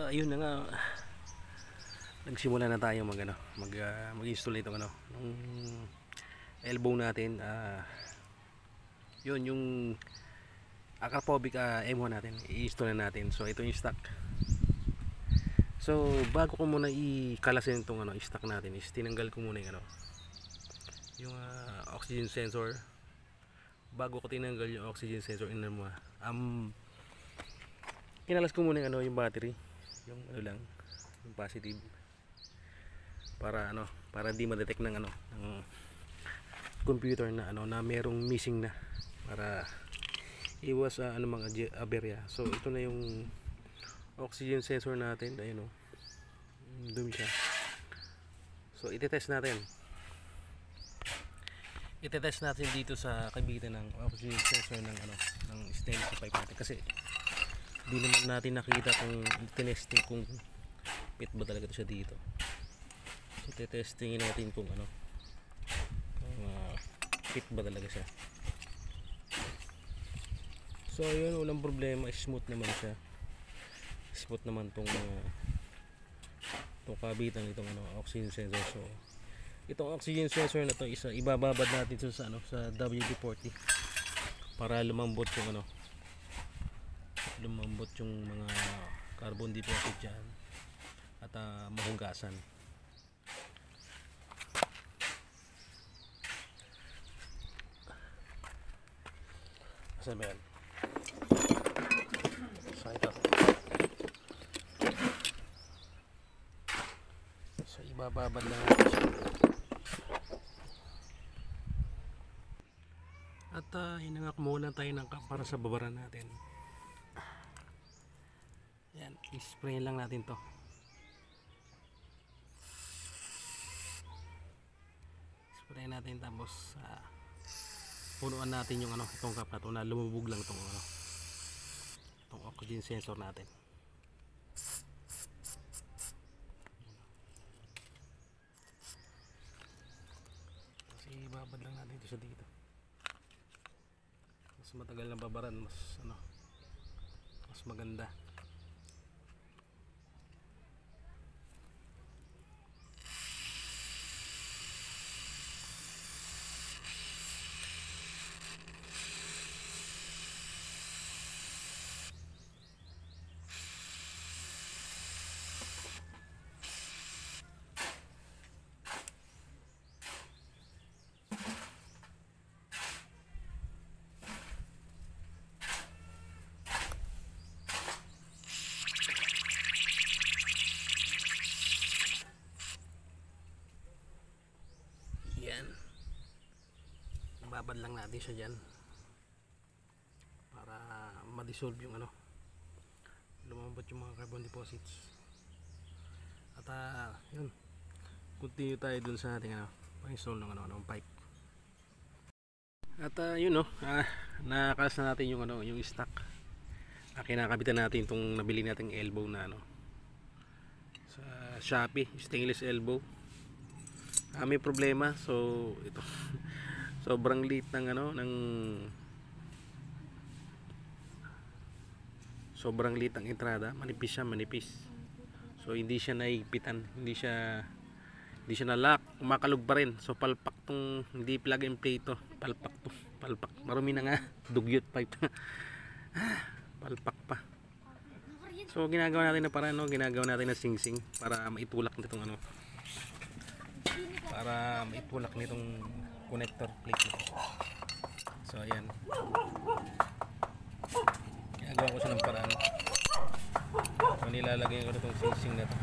ayun na nga, nagsimula na tayo mag-install itong ng elbow natin. Yun yung Akrapovic M1 natin, i-install na natin. So ito yung stock. So bago ko muna ikalasin itong stock natin, is tinanggal ko muna yung oxygen sensor. Bago ko tinanggal yung oxygen sensor, kinalas ko muna yung battery, yung lang, yung positive, para para di ma-detect ng ng computer na na merong missing na, para iwas mga aberya. So ito na yung oxygen sensor natin. Ayun dumi siya. So itetest natin dito sa kabitan ng oxygen sensor ng stainless pipe natin, kasi di naman natin nakita kung tinesting kung fit ba talaga ito siya dito. So tetestingin natin kung fit ba talaga siya. So yun, unang problema, smooth naman siya. Smooth naman tong kabitan itong oxygen sensor. So itong oxygen sensor na to, ibababad natin sa WD-40 para lumambot yung mga carbon deposit dyan at mahugasan. Saan ba yan? So ito, so ibababad lang natin siya. At inangak muna tayo ng para sa babaran natin. Yan, i-spray lang natin to. Spray natin, tapos punuan natin yung itong cup na to, na lumubog lang itong oxygen sensor natin. Kasi ibabad lang natin ito sa dito. Mas matagal na babaran, mas maganda. Babad lang natin siya dyan para ma-dissolve yung lumambot yung mga carbon deposits. At yun, continue tayo dun sa ating pang-install ng pipe. At yun nakalas na natin yung stock. Kinakabitan natin itong nabili nating elbow na sa Shopee, stainless elbow. May problema, so ito sobrang liit sobrang liit ng entrada, manipis. So hindi siya naigpitan, hindi siya na lock, kumakalog pa rin. So palpak tong, hindi plug and play to, palpak, marumi na nga, dugyot pipe. Palpak pa. So ginagawa natin na paraan, ginagawa natin na sing-sing para maitulak nitong connector plate nito. So ayan, ginagawa ko siya ng paraan. So nilalagay ko itong sing-sing na to.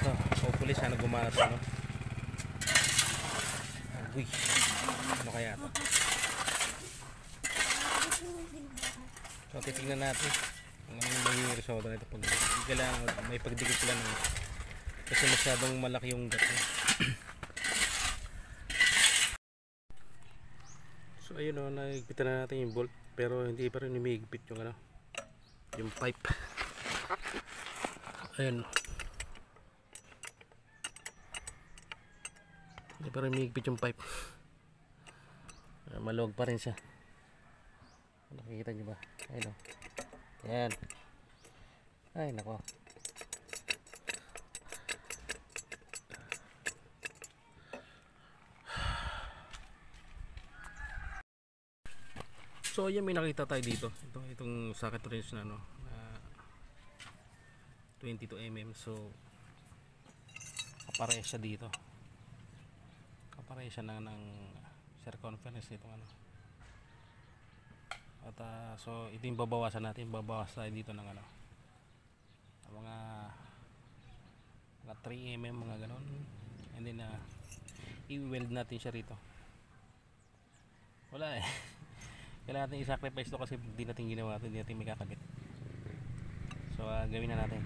So hopefully sana gumana ito. Uy, ano kaya ito? So titignan natin kung anong magiging resulta nito. Pag kailangan may pagdikit sila kasi masyadong malaki yung gat. So ayun nahigpitan na natin yung bolt, pero hindi pa rin humihigpit yung pipe. Ayun, hindi pa rin humihigpit yung pipe. Maluwag pa rin siya. Nakikita nyo ba? Ayun Ayan. Ay nako. So yan, may nakita tayo dito. Itong socket wrench na 22mm. So kapare siya dito. Kapare siya ng circumference nitong At so ito yung babawasan natin. Babawas tayo dito ng mga 3mm, mga ganon. And then i-weld natin siya rito. Wala kailangan natin i-sacrifice to kasi hindi natin ginawa ito, hindi natin may kakabit. So gawin na natin.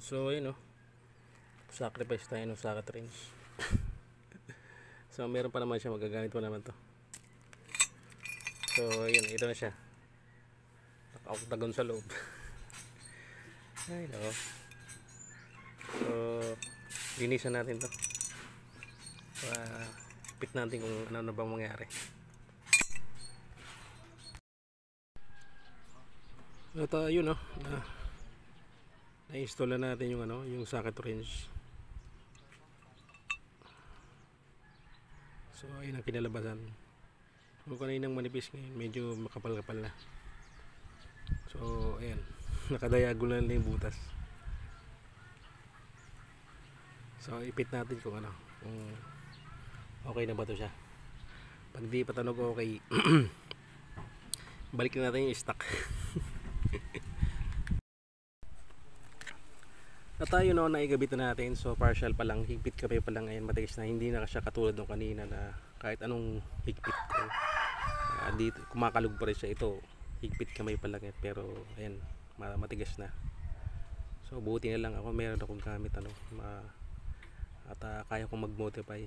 So ayun sacrifice tayo ng socket wrench. So meron pa naman siya, magagamit pa naman to. So ayun, ito na siya, naka-octagon sa loob. Ay nako. So linisan natin to, pit natin kung ano na bang mangyari. At yun na-install na natin yung socket wrench. So ayun ang kinalabasan. Kung kaninang manipis, ngayon medyo makapal-kapal na. So ayan, nakadiagonal na yung butas. So ipit natin kung kung okay na ba to siya. Pag di patanog okay, balik na natin yung stock. At tayo naigabit na natin. So partial pa lang, higpit kami pa lang. Ayan, matigas na, hindi na siya katulad ng kanina na kahit anong higpit dito, kumakalog pa rin siya. Ito higpit kamay pa lang pero ayan, matigas na. So buti na lang ako, meron akong gamit at kaya kong mag-modify.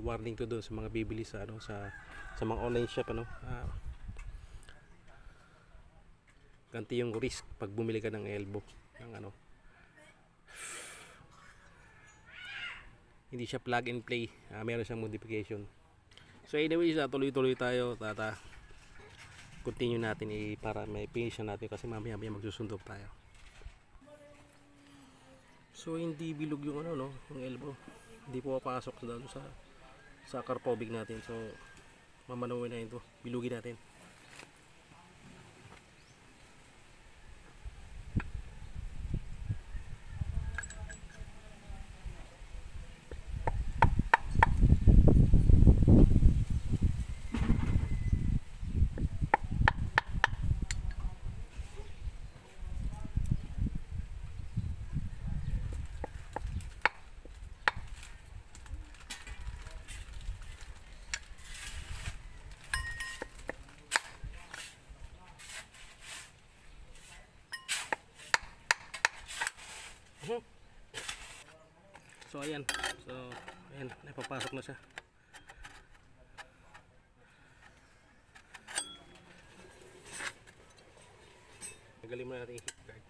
Warning to doon sa mga bibili sa sa mga online shop ganti yung risk pag bumili ka ng elbow ng hindi siya plug and play, meron siyang modification. So anyways, tuloy-tuloy tayo, continue natin para may finish natin kasi mamaya magsusundok tayo. So hindi bilog yung yung elbow, hindi po papasok sa carpobig natin. So mamanawin na ito, bilugin natin. So ayan, napapasok na siya. Tagalin mo na natin yung hip guard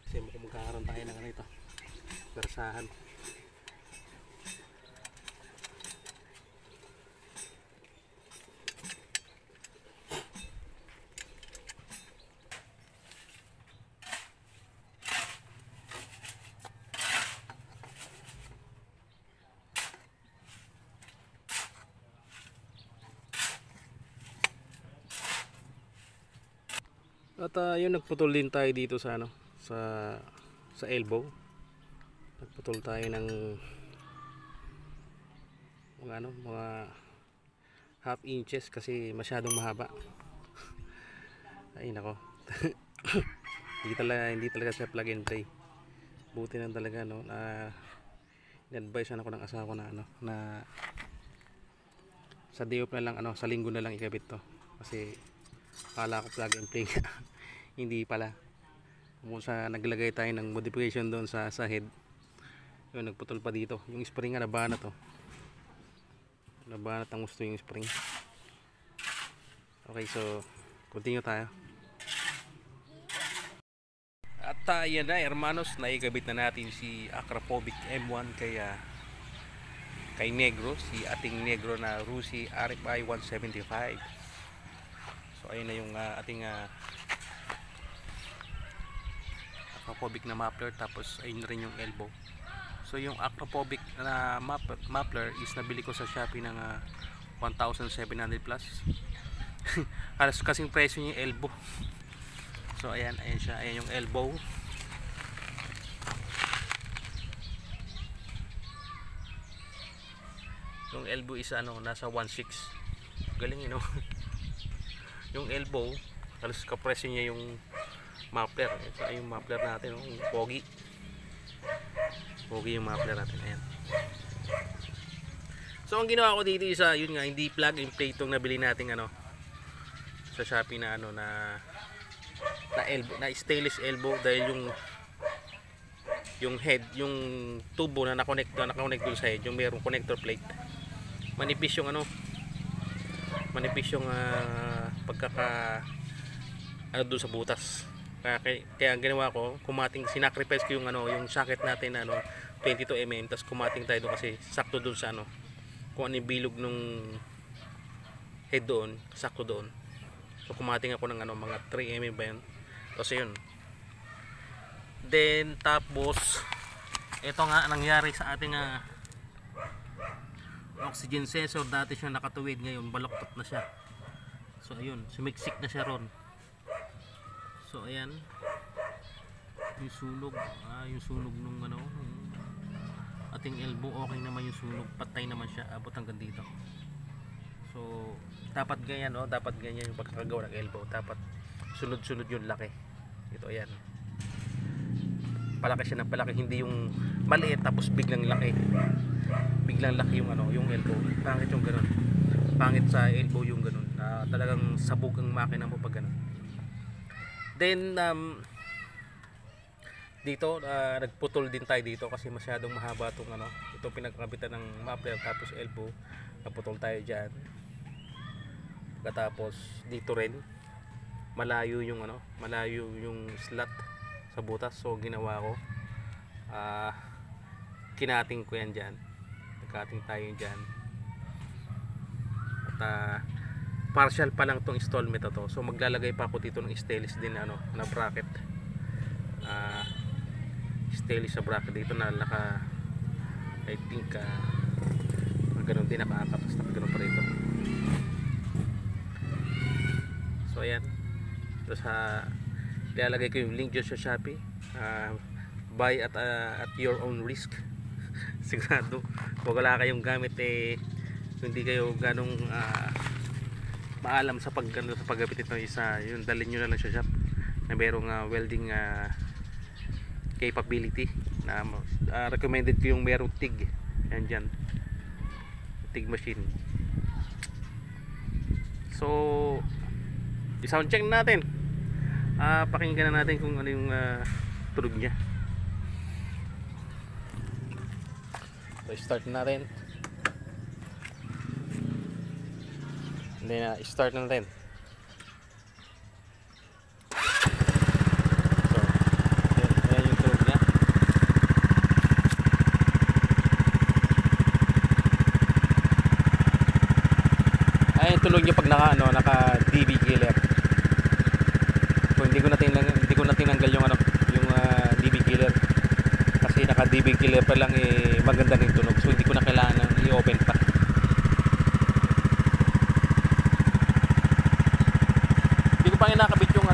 kasi magkakaroon tayo ng ito, bersahan. At yun, nagputol din tayo dito sa ano, sa elbow. Nagputol tayo ng mga half inches kasi masyadong mahaba. Ay nako. hindi talaga siya plug and play. Buti na talaga no na in-advise ako ng asawa ko na na sa day off na lang sa linggo na lang ikabit to. Kasi akala ko plug and play. Hindi pala. Kung sa naglagay tayo ng modification doon sa head. Yun, nagputol pa dito. Yung spring nga nabanat to. Nabanat ang gusto yung spring. Okay, so continue tayo. At yan na hermanos, naikabit na natin si Akrapovic M1 kay Negro, si ating Negro na Rusi RFI 175. So ayun na yung ating Akrapovic na muffler, tapos ayun rin yung elbow. So yung Akrapovic na muffler is nabili ko sa Shopee ng 1,700 plus. Halos kasing presyo niya yung elbow. So ayan siya, ayan yung elbow. Yung elbow is nasa 1.6. Galing yung elbow, halos kapresyo niya yung muffler. So yung muffler natin, yung pogi yung muffler natin. Ayan. So ang ginawa ko dito is yun nga, hindi plug and play itong nabili natin sa Shopee na elbow, na stainless elbow, dahil yung head, yung tubo na na-connect doon sa head, yung mayroong connector plate, manipis yung pagkaka doon sa butas. Kaya ang ginawa ko, sinacrifice ko yung socket natin 22mm, tapos kumating tayo doon kasi sakto doon sa kung ano yung bilog nung head doon, sakto doon. So kumating ako ng mga 3mm ba yun. Tapos yun. Then tapos ito nga nangyari sa ating oxygen sensor. Dati siya nakatuwid, ngayon baloktot na siya. So ayun, sumiksik na siya ron. So ayan, yung sunog nung ating elbow, okay naman yung sunog, patay naman siya, abot hanggang dito. So dapat ganyan dapat ganyan yung pagkakagawa ng elbow, dapat sunod-sunod yung laki. Ito ayan, palaki siya ng palaki, hindi yung maliit tapos biglang laki yung yung elbow. Pangit yung ganun, pangit sa elbow yung ganun, talagang sabog ang makina mo pag ganun. Then dito nagputol din tayo dito kasi masyadong mahaba itong ito pinagkabitan ng muffler, tapos elbow, naputol tayo dyan. Pagkatapos dito rin malayo yung slot sa butas. So ginawa ko, kinating ko yan dyan, nagkating tayo dyan. At partial pa lang tong installment to. So maglalagay pa ako dito ng stainless din na bracket. Stainless sa bracket dito na I think ganoon din, nakakatas na ganoon pa rito. So ayan. Tapos ilalagay ko yung link dyan sa Shopee. Buy at your own risk. Sigurado kung wala kayong gamit hindi kayo ganong maalam sa paggabit ito, yun, dalhin nyo na lang sa shop na merong welding capability na recommended ko yung merong TIG. Yan dyan, TIG machine. So i-sound check natin, pakinggan na natin kung ano yung tunog nya. So start natin. Then start na natin. So ayan yung tunog niya. Ayan yung tunog niya pag naka DB killer. So hindi ko na tinanggal yung DB killer kasi naka DB killer pa lang maganda rin tunog. So hindi ko na kailangan i-open pa. Hindi ko pa nakabit yung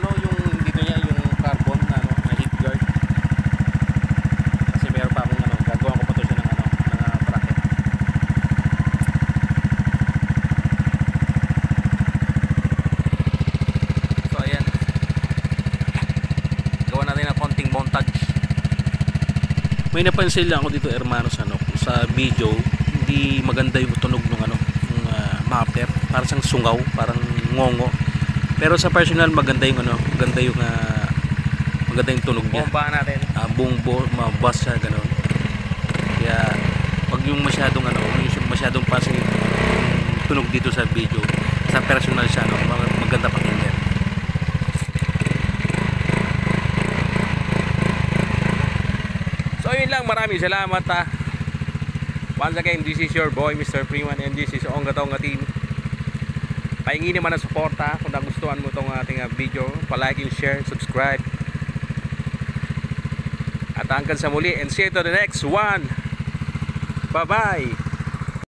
May napansin lang ako dito, hermanos, sa video, hindi maganda yung tunog ng yung muffler, parang siyang sungaw, parang ngongo. Pero sa personal maganda yung maganda yung tunog niya. Bomba natin. Buong bass siya gano'n. Kaya wag yung masyadong masyadong passive yung tunog dito sa video. Sa personal siya maganda pakinggan. So yun lang, maraming salamat once again, this is your boy Mr. Freeman and this is Onga Tonga Team. Pahingi naman ang suporta kung nagustuhan mo itong ating video, pa-like and share, subscribe. At hanggang sa muli and see you to the next one. Bye bye.